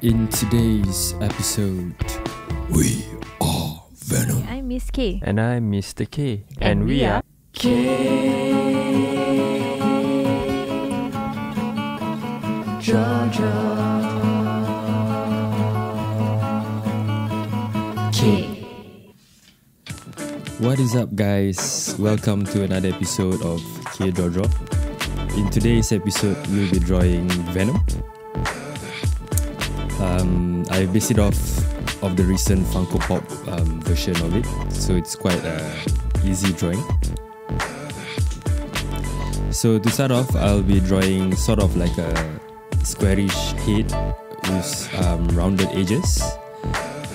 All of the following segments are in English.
In today's episode, we are Venom. I'm Miss K. And I'm Mr. K. And we are K. What is up, guys? Welcome to another episode of K Draw. In today's episode, we'll be drawing Venom. I based it off of the recent Funko Pop version of it, so it's quite easy drawing. So to start off, I'll be drawing sort of like a squarish head with rounded edges,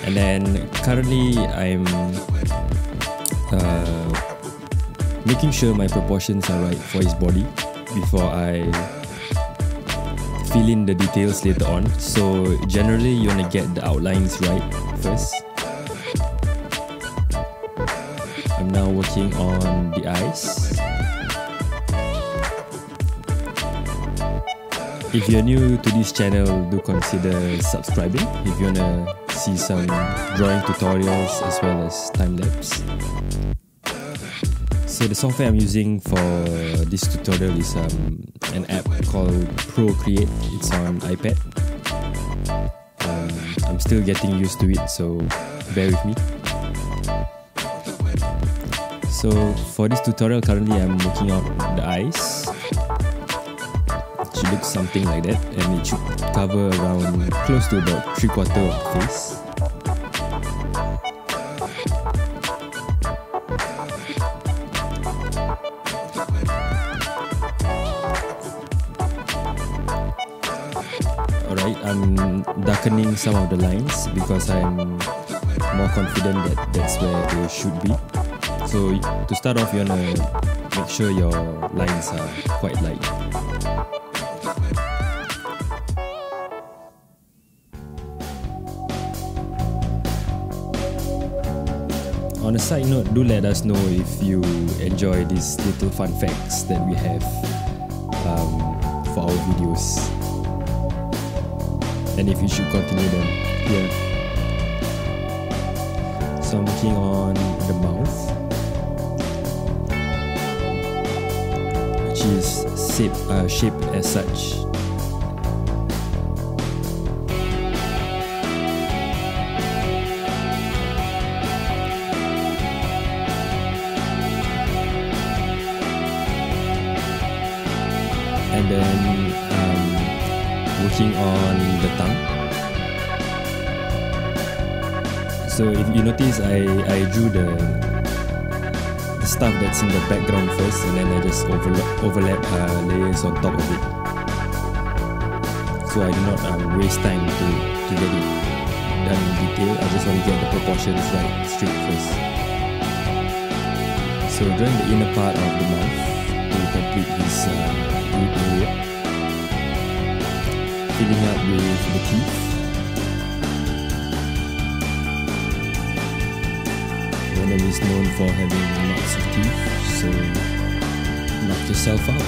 and then currently I'm making sure my proportions are right for his body before I fill in the details later on. So generally you want to get the outlines right first. I'm now working on the eyes. If you're new to this channel, do consider subscribing if you want to see some drawing tutorials as well as time-lapse. So the software I'm using for this tutorial is an app called Procreate. It's on iPad. I'm still getting used to it, so bear with me. So for this tutorial, currently I'm working out the eyes. It should look something like that, and it should cover around close to about 3/4 of the face. Alright, I'm darkening some of the lines because I'm more confident that that's where they should be. So to start off, you wanna make sure your lines are quite light. On a side note, do let us know if you enjoy these little fun facts that we have for our videos, and if you should continue them. Yeah. So I'm working on the mouth, which is shaped as such. And then working on the tongue. So if you notice, I drew the stuff that's in the background first, and then I just overlap layers on top of it. So I do not waste time to get it done in detail. I just want to get the proportions right straight first. So drawing the inner part of the mouth to complete his lip area. Filling up with the teeth. Venom is known for having lots of teeth, so knock yourself out.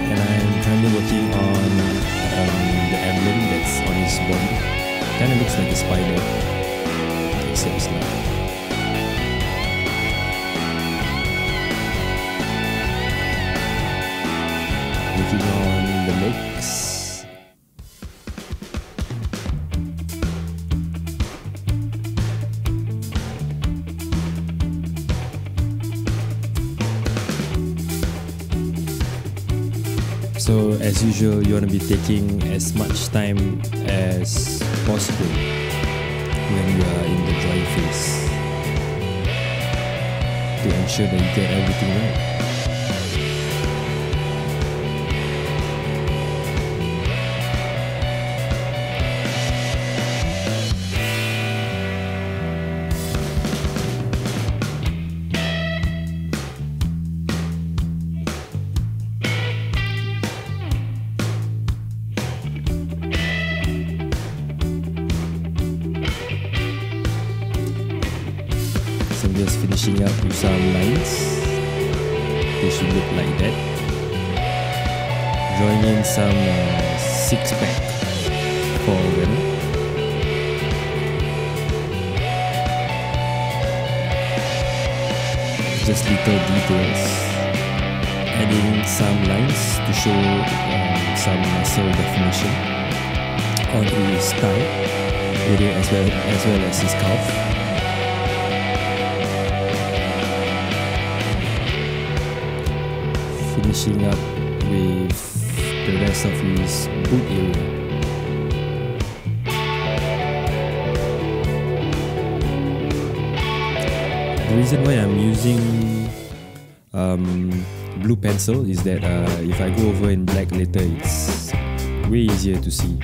And I'm currently working on the emblem that's on his body. Kind of looks like a spider, except it's not. Working on the legs. So as usual, you want to be taking as much time as possible when you are in the drawing phase to ensure that you get everything right. just finishing up with some lines. They should look like that. Drawing in some six-pack for Venom. Just little details. Adding some lines to show some muscle definition on his thigh area as well as his calf. Finishing up with the rest of his boot area. The reason why I'm using blue pencil is that if I go over in black later, it's way easier to see.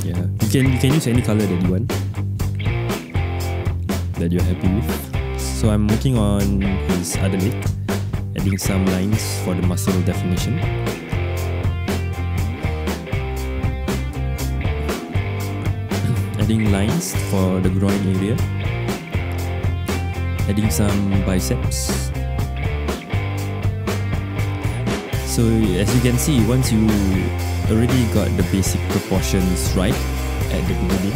Yeah, you can use any color that you want, that you're happy with. So I'm working on his other leg, adding some lines for the muscle definition. Adding lines for the groin area. Adding some biceps. So as you can see, once you already got the basic proportions right at the beginning,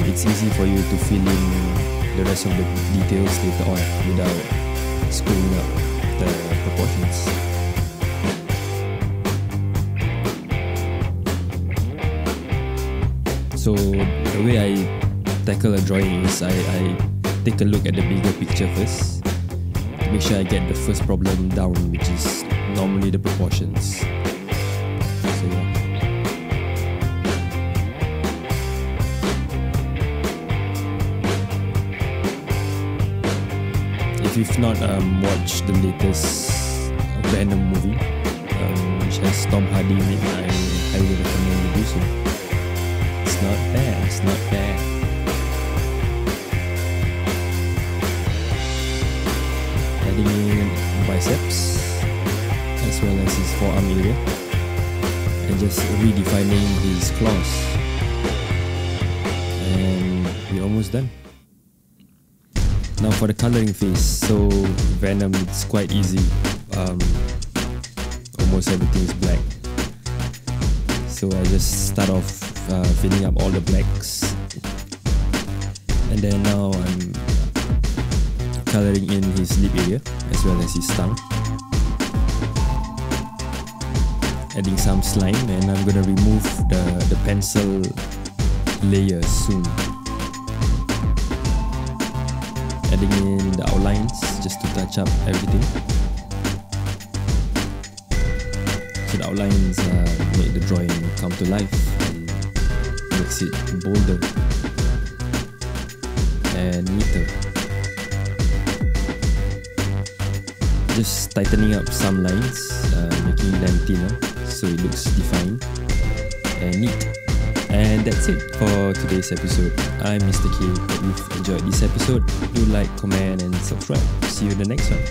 it's easy for you to fill in the rest of the details later on without screwing up the proportions. So the way I tackle a drawing is I take a look at the bigger picture first to make sure I get the first problem down, which is normally the proportions. So yeah. If you've not watched the latest Venom movie, which has Tom Hardy in it, I highly recommend you do so. It's not bad, it's not bad. Adding in biceps as well as his forearm area and just redefining his claws, and we're almost done. Now for the coloring phase. So Venom, it's quite easy. Almost everything is black, so I just start off filling up all the blacks, and then now I'm coloring in his lip area as well as his tongue. Adding some slime, and I'm gonna remove the pencil layer soon. Adding in the outlines just to touch up everything. So the outlines make the drawing come to life and makes it bolder and neater. Just tightening up some lines, making them thinner so it looks defined and neat. And that's it for today's episode. I'm Mr. K. Hope you've enjoyed this episode. Do like, comment and subscribe. See you in the next one.